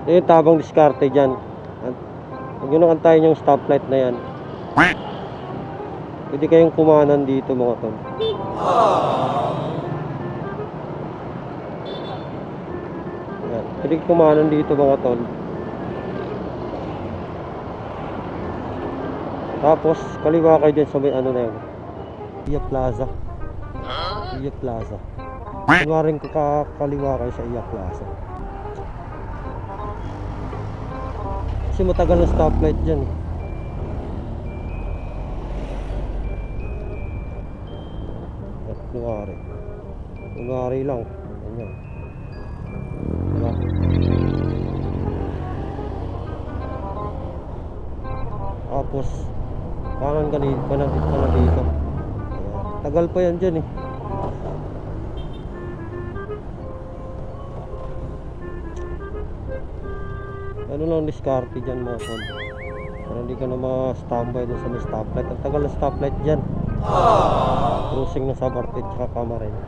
Yung tabang diskarte dyan. Huwag nyo nang antayin yung stoplight na yan. Pwede kayong kumanan dito mga tol. Yan. Pwede kumanan dito mga tol. Tapos kaliwa kayo dyan sa may ano na yun, Iya Plaza. Iya Plaza. Kunwaring kakaliwa kayo sa Iya Plaza. Kasi matagal na stoplight dyan eh. At kunwari lang. Ganyan. Diba? Tapos kanan ka na dito. Ayan. Tagal pa yan dyan eh. Ano lang diskarte dyan mga tol, para hindi ka na ma-standby doon sa may stoplight. Ang tagal na stoplight dyan. Cruising na sa Bartet tsaka Camarines.